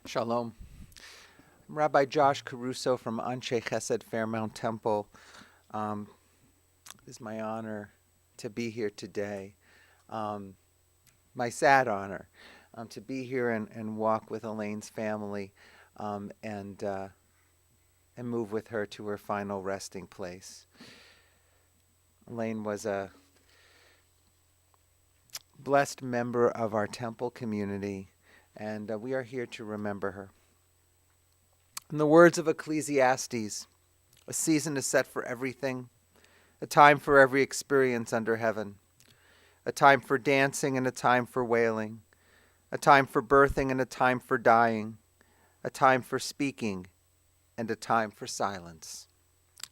Shalom. I'm Rabbi Josh Caruso from Anshe Chesed Fairmount Temple. It is my honor to be here today. My sad honor to be here and walk with Elaine's family and move with her to her final resting place. Elaine was a blessed member of our temple community, and we are here to remember her. In the words of Ecclesiastes, a season is set for everything, a time for every experience under heaven, a time for dancing and a time for wailing, a time for birthing and a time for dying, a time for speaking and a time for silence,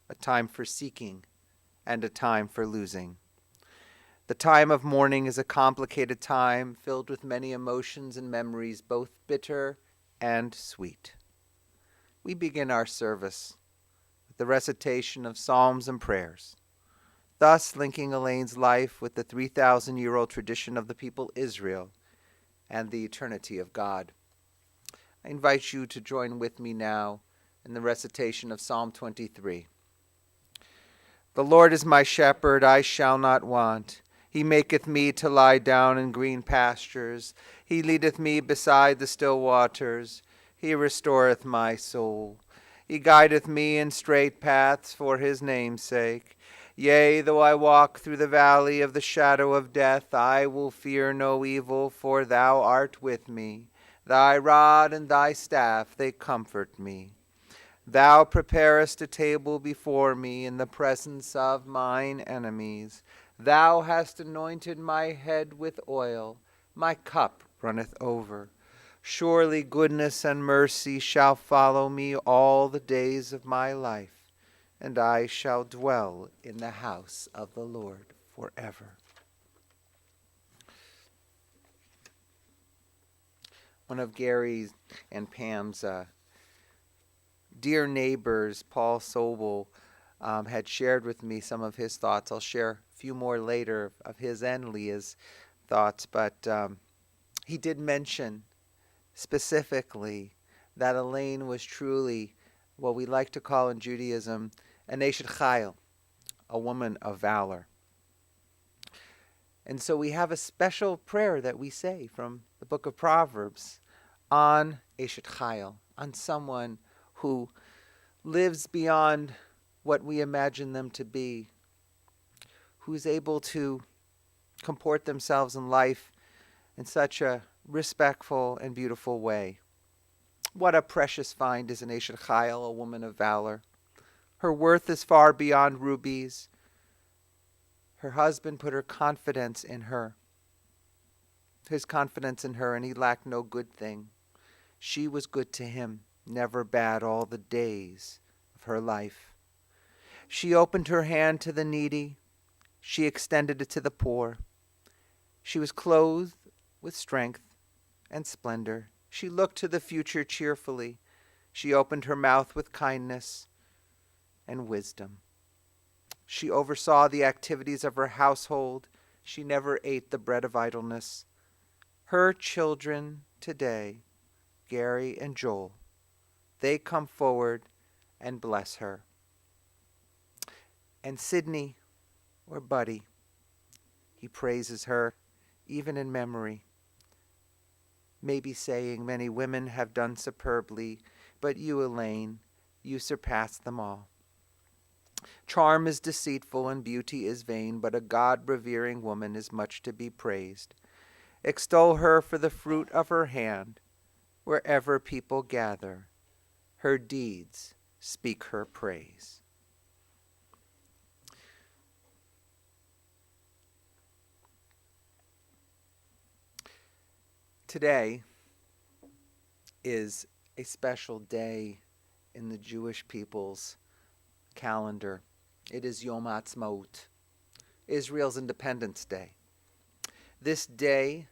a time for seeking and a time for losing. The time of mourning is a complicated time filled with many emotions and memories, both bitter and sweet. We begin our service with the recitation of psalms and prayers, thus linking Elaine's life with the 3,000-year-old tradition of the people Israel and the eternity of God. I invite you to join with me now in the recitation of Psalm 23. The Lord is my shepherd, I shall not want. He maketh me to lie down in green pastures. He leadeth me beside the still waters. He restoreth my soul. He guideth me in straight paths for his name's sake. Yea, though I walk through the valley of the shadow of death, I will fear no evil, for thou art with me. Thy rod and thy staff, they comfort me. Thou preparest a table before me in the presence of mine enemies. Thou hast anointed my head with oil. My cup runneth over. Surely goodness and mercy shall follow me all the days of my life, and I shall dwell in the house of the Lord forever. One of Gary's and Pam's dear neighbors, Paul Sobel, had shared with me some of his thoughts. I'll share a few more later of his and Leah's thoughts, but he did mention specifically that Elaine was truly what we like to call in Judaism an Eshet Chayil, a woman of valor. And so we have a special prayer that we say from the book of Proverbs on Eshet Chayil, on someone who lives beyond what we imagine them to be, who's able to comport themselves in life in such a respectful and beautiful way. What a precious find is an Eshet Chayil, a woman of valor. Her worth is far beyond rubies. Her husband put her confidence in her, his confidence in her, and he lacked no good thing. She was good to him, never bad all the days of her life. She opened her hand to the needy. She extended it to the poor. She was clothed with strength and splendor. She looked to the future cheerfully. She opened her mouth with kindness and wisdom. She oversaw the activities of her household. She never ate the bread of idleness. Her children today, Gary and Joel, they come forward and bless her. And Sydney, or Buddy, he praises her even in memory. Maybe saying, many women have done superbly, but you, Elaine, you surpass them all. Charm is deceitful and beauty is vain, but a God-revering woman is much to be praised. Extol her for the fruit of her hand, wherever people gather. Her deeds speak her praise. Today is a special day in the Jewish people's calendar. It is Yom Haaziq, Israel's Independence Day. This day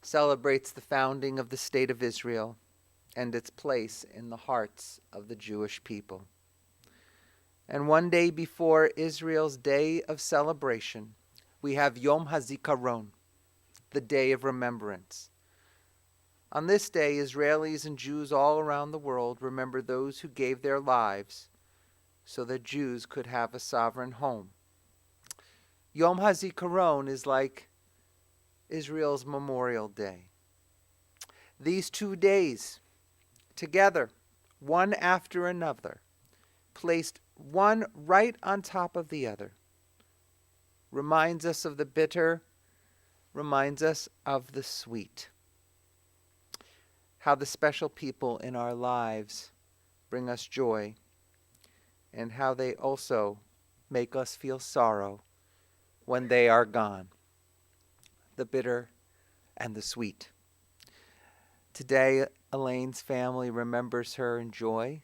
celebrates the founding of the State of Israel and its place in the hearts of the Jewish people. And one day before Israel's day of celebration, we have Yom Haaziq, the Day of Remembrance. On this day, Israelis and Jews all around the world remember those who gave their lives so that Jews could have a sovereign home. Yom Haaziq is like Israel's Memorial Day. These 2 days together, one after another, placed one right on top of the other, reminds us of the bitter, reminds us of the sweet. How the special people in our lives bring us joy, and how they also make us feel sorrow when they are gone. The bitter and the sweet. Today, Elaine's family remembers her in joy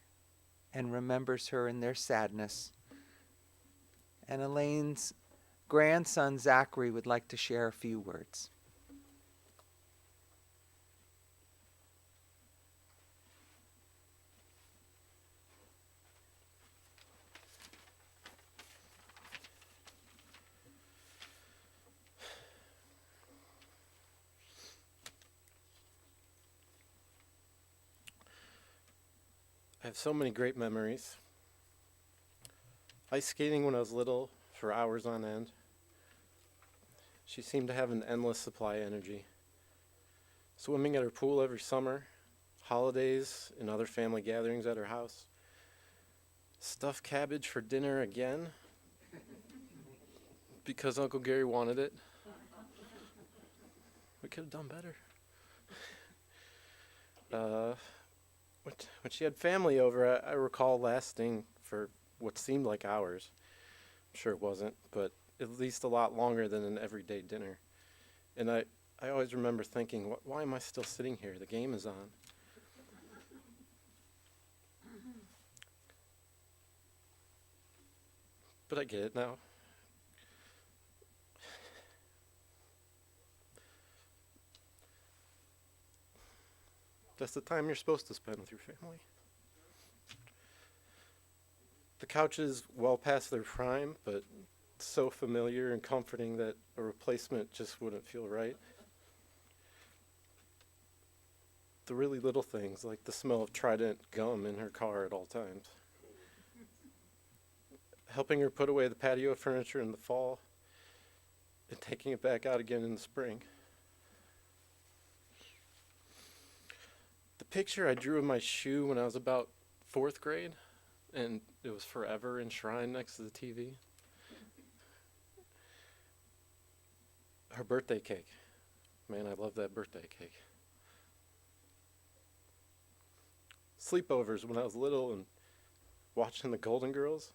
and remembers her in their sadness. And Elaine's grandson, Zachary, would like to share a few words. I have so many great memories. Ice skating when I was little for hours on end. She seemed to have an endless supply of energy. Swimming at her pool every summer, holidays and other family gatherings at her house. Stuffed cabbage for dinner again because Uncle Gary wanted it. We could have done better. When she had family over, I recall lasting for what seemed like hours. I'm sure it wasn't, but at least a lot longer than an everyday dinner. And I always remember thinking, why am I still sitting here? The game is on. But I get it now. That's the time you're supposed to spend with your family. The couch is well past their prime, but so familiar and comforting that a replacement just wouldn't feel right. The really little things, like the smell of Trident gum in her car at all times. Helping her put away the patio furniture in the fall and taking it back out again in the spring. The picture I drew of my shoe when I was about 4th grade, and it was forever enshrined next to the TV. Her birthday cake. Man, I love that birthday cake. Sleepovers when I was little and watching the Golden Girls.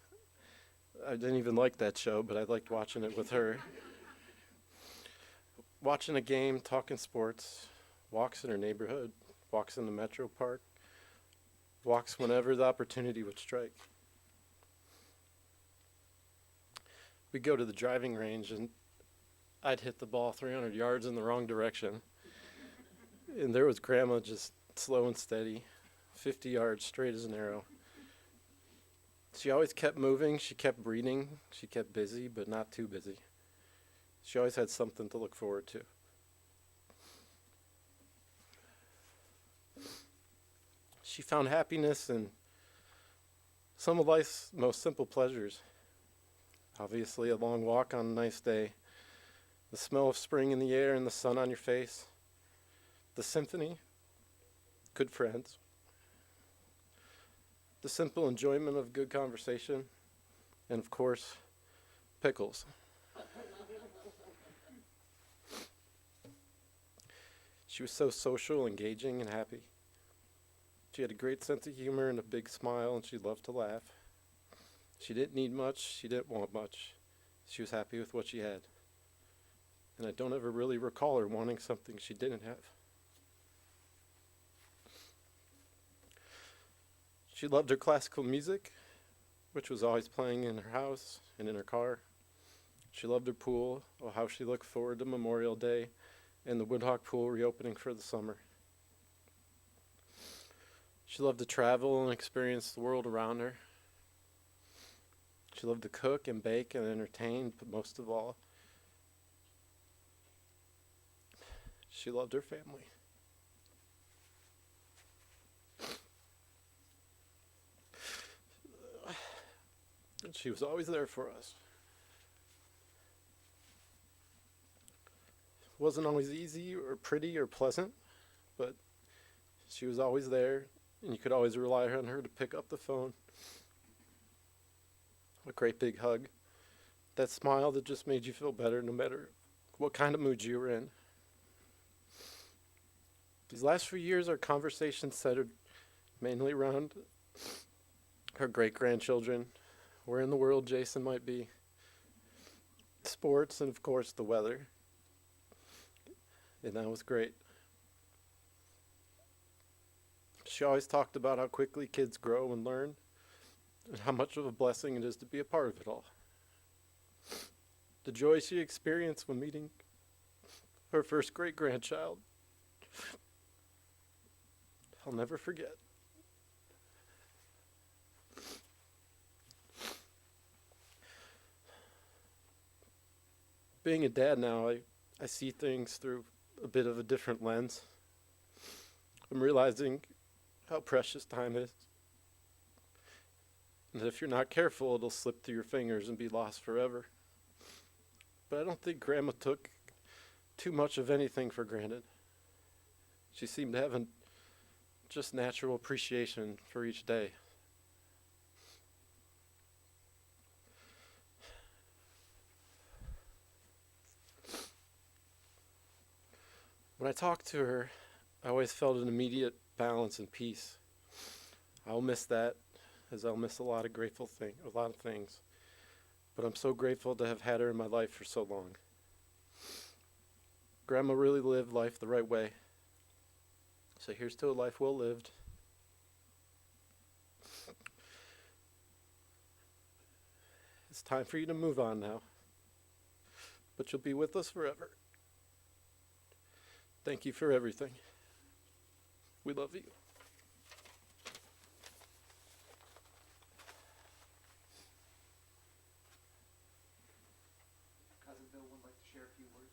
I didn't even like that show, but I liked watching it with her. Watching a game, talking sports, walks in her neighborhood, walks in the Metro Park, walks whenever the opportunity would strike. We'd go to the driving range and I'd hit the ball 300 yards in the wrong direction. And there was Grandma just slow and steady, 50 yards straight as an arrow. She always kept moving, she kept breathing, she kept busy, but not too busy. She always had something to look forward to. She found happiness in some of life's most simple pleasures. Obviously, a long walk on a nice day, the smell of spring in the air and the sun on your face, the symphony, good friends, the simple enjoyment of good conversation, and of course, pickles. She was so social, engaging, and happy. She had a great sense of humor and a big smile, and she loved to laugh. She didn't need much, she didn't want much. She was happy with what she had. And I don't ever really recall her wanting something she didn't have. She loved her classical music, which was always playing in her house and in her car. She loved her pool, or how she looked forward to Memorial Day and the Woodhawk pool reopening for the summer. She loved to travel and experience the world around her. She loved to cook and bake and entertain, but most of all, she loved her family. and she was always there for us. It wasn't always easy or pretty or pleasant, but she was always there, and you could always rely on her to pick up the phone. A great big hug. That smile that just made you feel better no matter what kind of mood you were in. These last few years, our conversations centered mainly around her great-grandchildren, where in the world Jason might be, sports, and of course the weather. And that was great. She always talked about how quickly kids grow and learn, and how much of a blessing it is to be a part of it all. The joy she experienced when meeting her first great-grandchild, I'll never forget. Being a dad now, I see things through a bit of a different lens. I'm realizing how precious time is. And if you're not careful, it'll slip through your fingers and be lost forever. But I don't think Grandma took too much of anything for granted. She seemed to have a just natural appreciation for each day. When I talked to her, I always felt an immediate balance and peace. I'll miss that, as I'll miss a lot of things. But I'm so grateful to have had her in my life for so long. Grandma really lived life the right way. So here's to a life well lived. It's time for you to move on now. But you'll be with us forever. Thank you for everything. We love you. Cousin Bill would like to share a few words.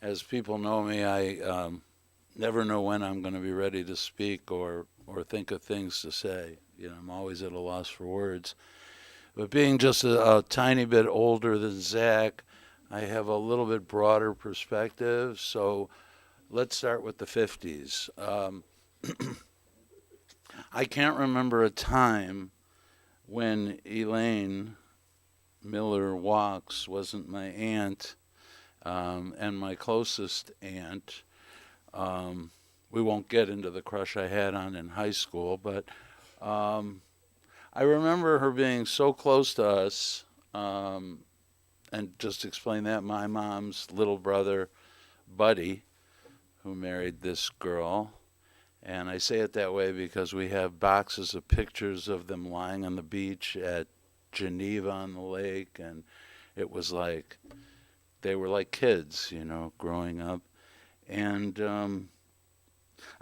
As people know me, I never know when I'm going to be ready to speak or think of things to say. You know, I'm always at a loss for words. But being just a tiny bit older than Zach, I have a little bit broader perspective. So let's start with the 50s. I can't remember a time when Elaine Wachs wasn't my aunt and my closest aunt. We won't get into the crush I had on in high school, but I remember her being so close to us, and just to explain that, my mom's little brother, Buddy, who married this girl, and I say it that way because we have boxes of pictures of them lying on the beach at Geneva on the lake, and it was like, they were like kids, you know, growing up. And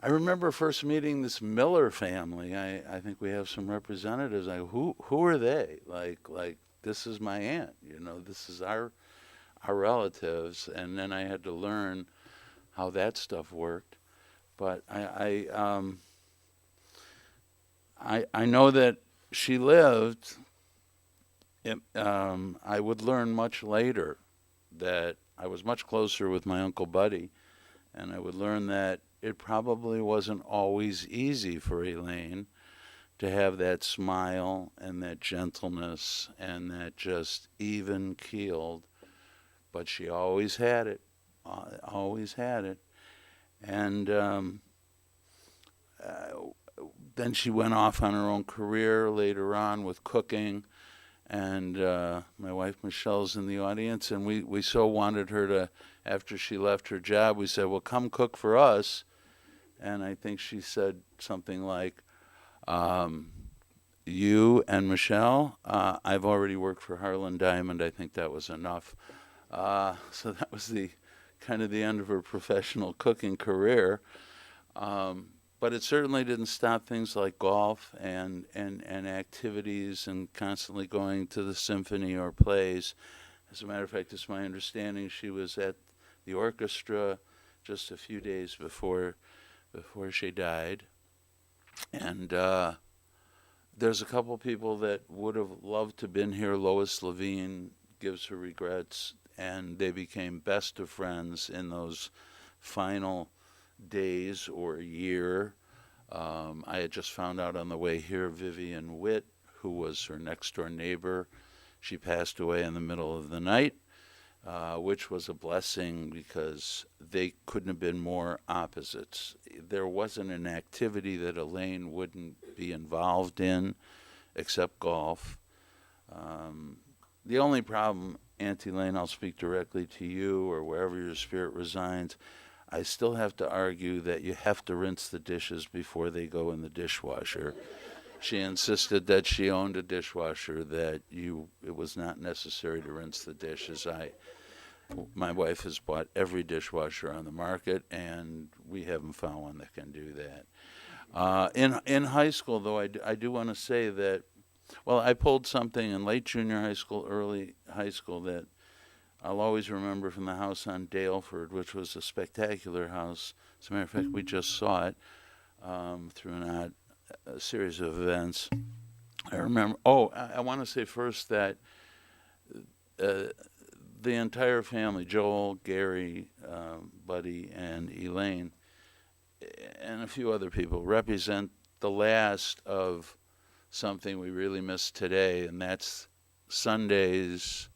I remember first meeting this Miller family. I think we have some representatives. Who are they? Like this is my aunt. You know, this is our relatives. And then I had to learn how that stuff worked. But I know that she lived. I would learn much later that I was much closer with my Uncle Buddy. And I would learn that it probably wasn't always easy for Elaine to have that smile and that gentleness and that just even-keeled, but she always had it, always had it. And then she went off on her own career later on with cooking. And my wife Michelle's in the audience, and we so wanted her to, after she left her job, we said, well, come cook for us. And I think she said something like, you and Michelle, I've already worked for Harlan Diamond. I think that was enough. So that was the kind of the end of her professional cooking career. But it certainly didn't stop things like golf and activities and constantly going to the symphony or plays. As a matter of fact, it's my understanding she was at the orchestra just a few days before she died. And there's a couple people that would have loved to have been here. Lois Levine gives her regrets, and they became best of friends in those final days or year. I had just found out on the way here Vivian Witt, who was her next door neighbor, she passed away in the middle of the night, which was a blessing because they couldn't have been more opposites. There wasn't an activity that Elaine wouldn't be involved in except golf. The only problem, Auntie Elaine, I'll speak directly to you or wherever your spirit resides, I still have to argue that you have to rinse the dishes before they go in the dishwasher. She insisted that she owned a dishwasher, that it was not necessary to rinse the dishes. My wife has bought every dishwasher on the market, and we haven't found one that can do that. In high school, though, I do want to say that, well, I pulled something in late junior high school, early high school that I'll always remember from the house on Daleford, which was a spectacular house. As a matter of fact, we just saw it through a series of events. I remember, I want to say first that the entire family, Joel, Gary, Buddy, and Elaine, and a few other people, represent the last of something we really miss today, and that's Sundays,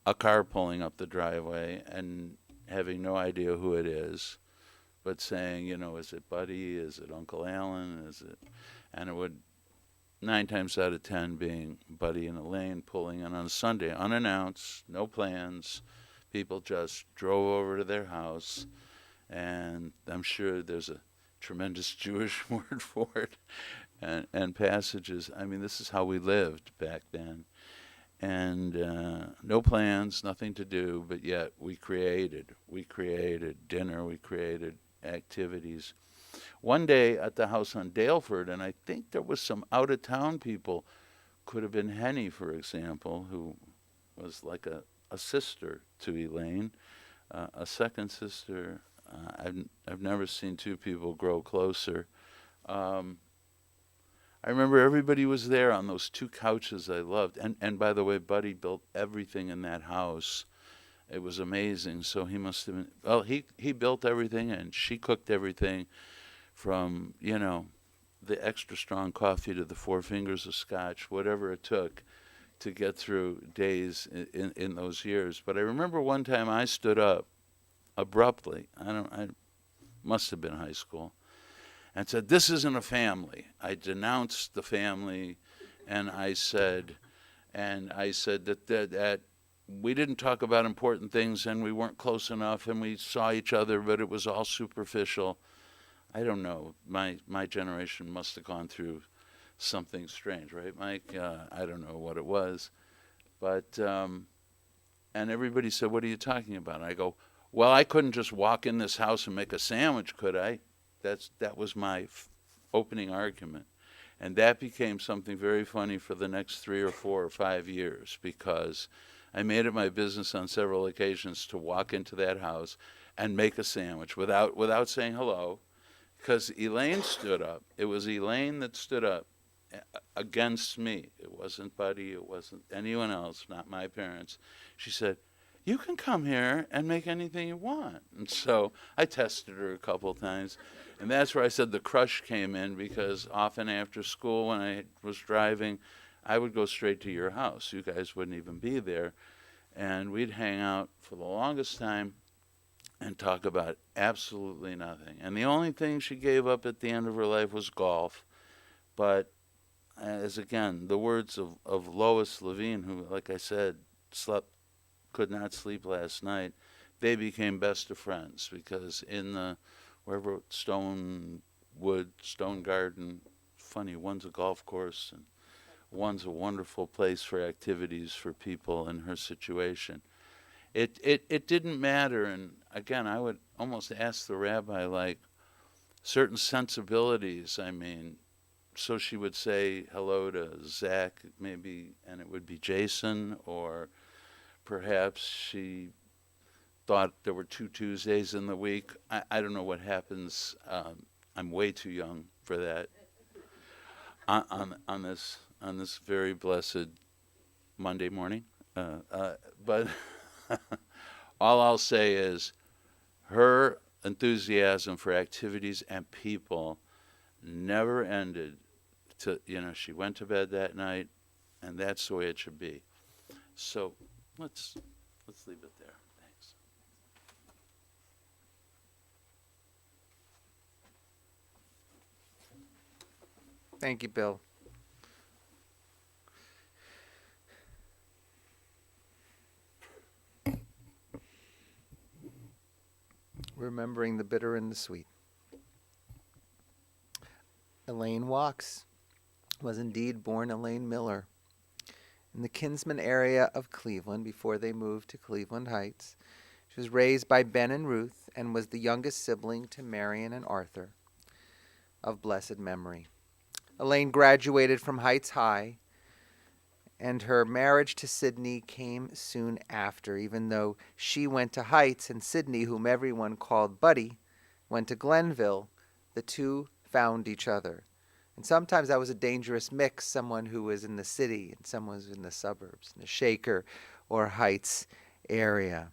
a car pulling up the driveway and having no idea who it is, but saying, is it Buddy? Is it Uncle Alan? And it would, 9 times out of 10, being Buddy and Elaine pulling in on a Sunday, unannounced, no plans. People just drove over to their house, and I'm sure there's a tremendous Jewish word for it, and passages. I mean, this is how we lived back then. And no plans, nothing to do, but yet we created dinner, we created activities. One day at the house on Daleford, and I think there was some out-of-town people, could have been Henny, for example, who was like a sister to Elaine, a second sister. I've never seen two people grow closer. I remember everybody was there on those 2 couches I loved. And by the way, Buddy built everything in that house. It was amazing. So he must have been, well, he built everything and she cooked everything from, the extra strong coffee to the 4 fingers of scotch, whatever it took to get through days in those years. But I remember one time I stood up abruptly. I must have been high school. And said, "This isn't a family." I denounced the family, and I said that we didn't talk about important things, and we weren't close enough, and we saw each other, but it was all superficial. I don't know. My generation must have gone through something strange, right, Mike? I don't know what it was, but and everybody said, "What are you talking about?" And I go, "Well, I couldn't just walk in this house and make a sandwich, could I?" That was my opening argument. And that became something very funny for the next 3 or 4 or 5 years, because I made it my business on several occasions to walk into that house and make a sandwich without saying hello, because Elaine stood up. It was Elaine that stood up against me. It wasn't Buddy. It wasn't anyone else, not my parents. She said, "You can come here and make anything you want." And so I tested her a couple times. And that's where I said the crush came in, because often after school when I was driving, I would go straight to your house. You guys wouldn't even be there. And we'd hang out for the longest time and talk about absolutely nothing. And the only thing she gave up at the end of her life was golf. But as again, the words of Lois Levine, who, like I said, could not sleep last night, they became best of friends, because in the wherever Stone Garden, funny, one's a golf course and one's a wonderful place for activities for people in her situation. It didn't matter, and again, I would almost ask the rabbi, like, certain sensibilities, I mean, so she would say hello to Zach, maybe, and it would be Jason, or perhaps she thought there were 2 Tuesdays in the week. I don't know what happens. I'm way too young for that. On this very blessed Monday morning, but all I'll say is her enthusiasm for activities and people never ended. She went to bed that night, and that's the way it should be. So let's leave it there. Thanks. Thank you, Bill. Remembering the bitter and the sweet. Elaine Wachs was indeed born Elaine Miller in the Kinsman area of Cleveland before they moved to Cleveland Heights. She was raised by Ben and Ruth and was the youngest sibling to Marion and Arthur of blessed memory. Elaine graduated from Heights High, and her marriage to Sidney came soon after, even though she went to Heights and Sidney, whom everyone called Buddy, went to Glenville. The two found each other. And sometimes that was a dangerous mix, someone who was in the city and someone who was in the suburbs, in the Shaker or Heights area.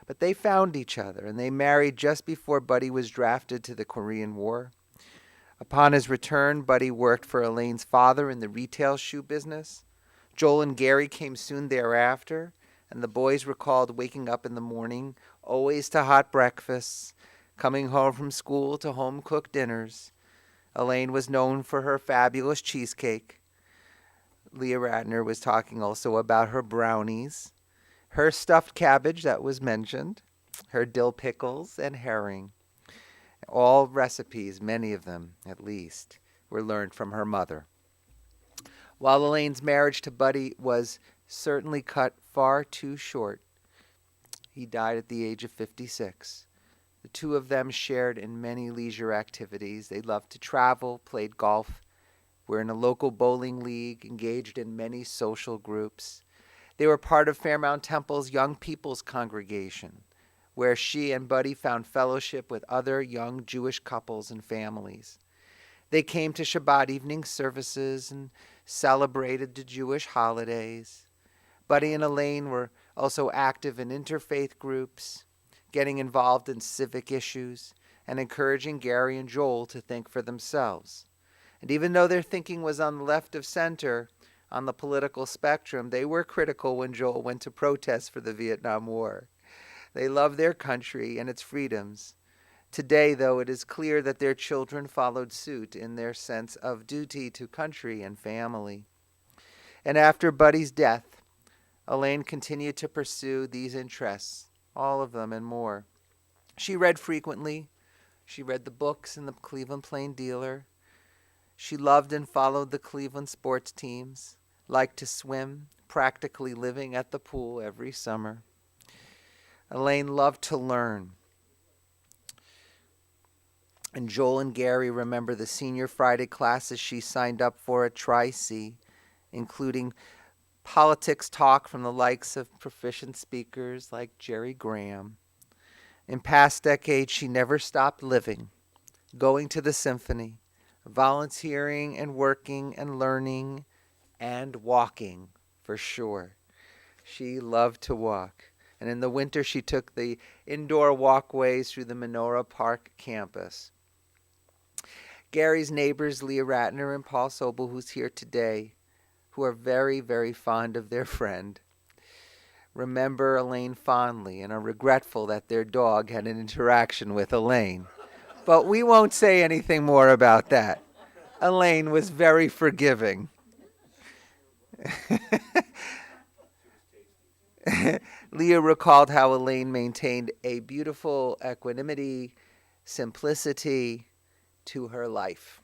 But they found each other, and they married just before Buddy was drafted to the Korean War. Upon his return, Buddy worked for Elaine's father in the retail shoe business. Joel and Gary came soon thereafter, and the boys recalled waking up in the morning, always to hot breakfasts, coming home from school to home-cooked dinners. Elaine was known for her fabulous cheesecake. Leah Ratner was talking also about her brownies, her stuffed cabbage that was mentioned, her dill pickles and herring. All recipes, many of them at least, were learned from her mother. While Elaine's marriage to Buddy was certainly cut far too short, he died at the age of 56. The two of them shared in many leisure activities. They loved to travel, played golf, were in a local bowling league, engaged in many social groups. They were part of Fairmount Temple's Young People's Congregation, where she and Buddy found fellowship with other young Jewish couples and families. They came to Shabbat evening services and celebrated the Jewish holidays. Buddy and Elaine were also active in interfaith groups, getting involved in civic issues, and encouraging Gary and Joel to think for themselves. And even though their thinking was on the left of center on the political spectrum, they were critical when Joel went to protest for the Vietnam War. They loved their country and its freedoms. Today, though, it is clear that their children followed suit in their sense of duty to country and family. And after Buddy's death, Elaine continued to pursue these interests, all of them and more. She read frequently. She read the books in the Cleveland Plain Dealer. She loved and followed the Cleveland sports teams, liked to swim, practically living at the pool every summer. Elaine loved to learn. And Joel and Gary remember the senior Friday classes she signed up for at Tri-C, including politics talk from the likes of proficient speakers like Jerry Graham. In past decades, she never stopped living, going to the symphony, volunteering and working and learning and walking, for sure. She loved to walk. And in the winter, she took the indoor walkways through the Menorah Park campus. Gary's neighbors, Leah Ratner and Paul Sobel, who's here today, who are very, very fond of their friend, remember Elaine fondly and are regretful that their dog had an interaction with Elaine. But we won't say anything more about that. Elaine was very forgiving. Leah recalled how Elaine maintained a beautiful equanimity, simplicity to her life.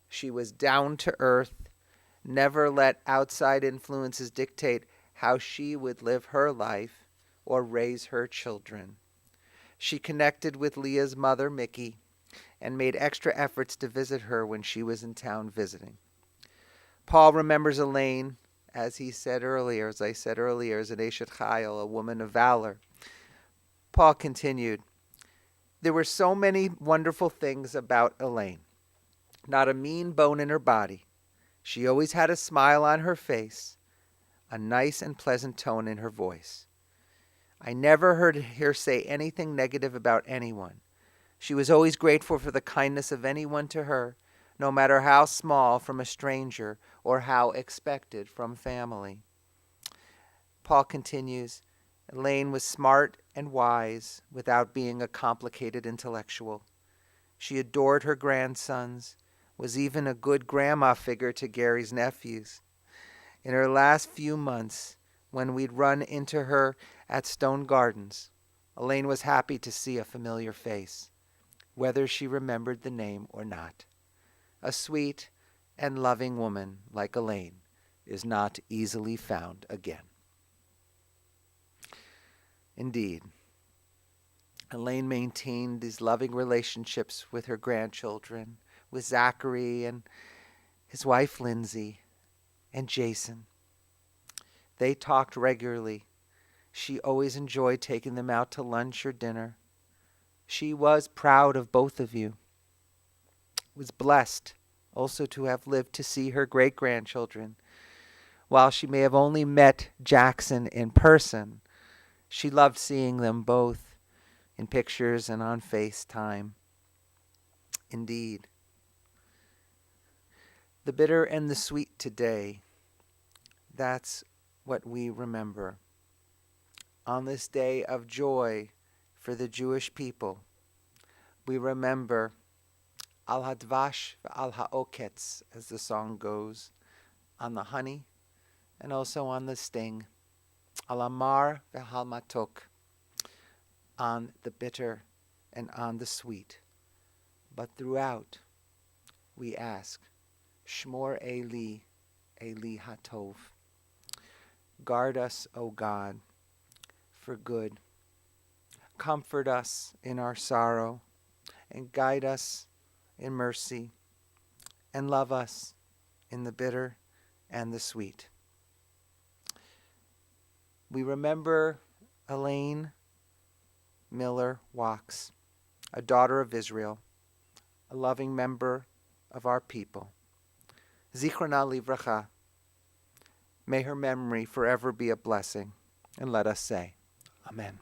She was down to earth, never let outside influences dictate how she would live her life or raise her children. She connected with Leah's mother, Mickey, and made extra efforts to visit her when she was in town visiting. Paul remembers Elaine as I said earlier, is an Eshet Chayil, a woman of valor. Paul continued, there were so many wonderful things about Elaine. Not a mean bone in her body. She always had a smile on her face, a nice and pleasant tone in her voice. I never heard her say anything negative about anyone. She was always grateful for the kindness of anyone to her, no matter how small from a stranger or how expected from family. Paul continues, Elaine was smart and wise without being a complicated intellectual. She adored her grandsons, was even a good grandma figure to Gary's nephews. In her last few months, when we'd run into her at Stone Gardens, Elaine was happy to see a familiar face, whether she remembered the name or not. A sweet and loving woman like Elaine is not easily found again. Indeed, Elaine maintained these loving relationships with her grandchildren, with Zachary and his wife Lindsay and Jason. They talked regularly. She always enjoyed taking them out to lunch or dinner. She was proud of both of you. Was blessed also to have lived to see her great-grandchildren. While she may have only met Jackson in person, she loved seeing them both in pictures and on FaceTime. Indeed. The bitter and the sweet today, that's what we remember. On this day of joy for the Jewish people, we remember Al Hadvash Al Ha'oketz, as the song goes, on the honey and also on the sting, Al Amar V'Hal Matok, on the bitter and on the sweet. But throughout, we ask, Shmor Eli, Eli Hatov. Guard us, O God, for good. Comfort us in our sorrow, and guide us in mercy, and love us in the bitter and the sweet. We remember Elaine Wachs, a daughter of Israel, a loving member of our people. Zichrona livracha. May her memory forever be a blessing. And let us say, Amen.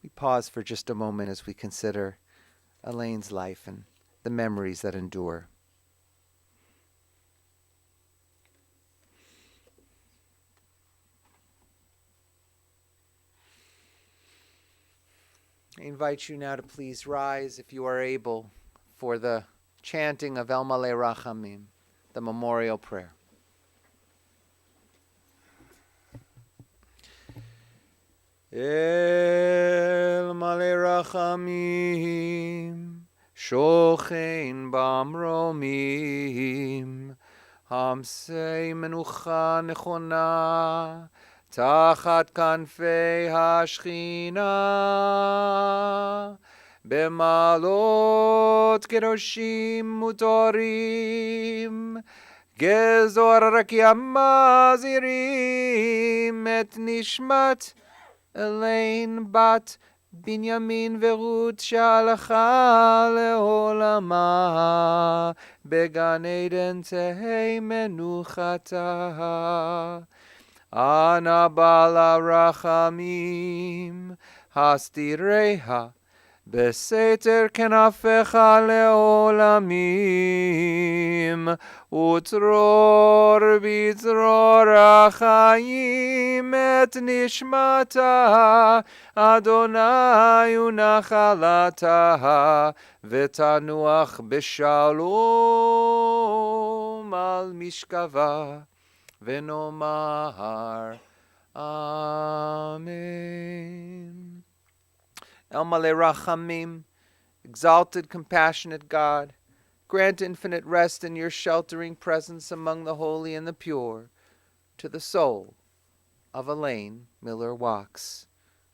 We pause for just a moment as we consider Elaine's life and the memories that endure. I invite you now to please rise, if you are able, for the chanting of El Malei Rachamim, the memorial prayer. El Malei Rachamim, Shochein Bamromim, Hamsei Menucha Nechona, תחת כנפי השכינה, במעלות קדושים מותרים, גזור רקיע מזהירים את נשמת אליין בת בנימין ורות שהלכה לעולמה, בגן עדן תהי מנוחתה. Ana bala rachamim, hastireha, beseter kenafecha leolamim, utror bitror achayim et nishmata, Adonai unachalata, vetanuach beshalom al mishkava. Venomar. Amen. El Malei Rachamim, exalted, compassionate God, grant infinite rest in your sheltering presence among the holy and the pure to the soul of Elaine Wachs,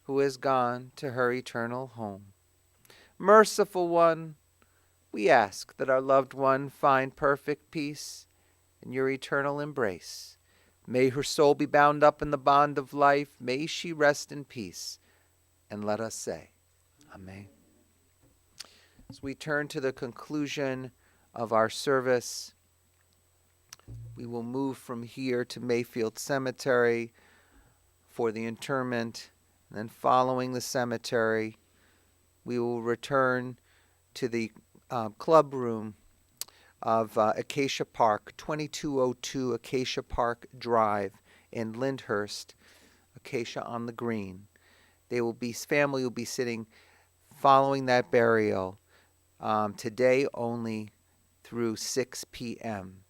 who has gone to her eternal home. Merciful One, we ask that our loved one find perfect peace in your eternal embrace. May her soul be bound up in the bond of life. May she rest in peace. And let us say, Amen. As we turn to the conclusion of our service, we will move from here to Mayfield Cemetery for the interment. And then following the cemetery, we will return to the club room of Acacia Park, 2202 Acacia Park Drive in Lyndhurst, Acacia on the Green. Family will be sitting following that burial today only through 6 p.m.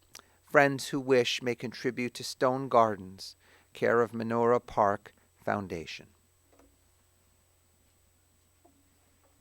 Friends who wish may contribute to Stone Gardens, care of Menorah Park Foundation.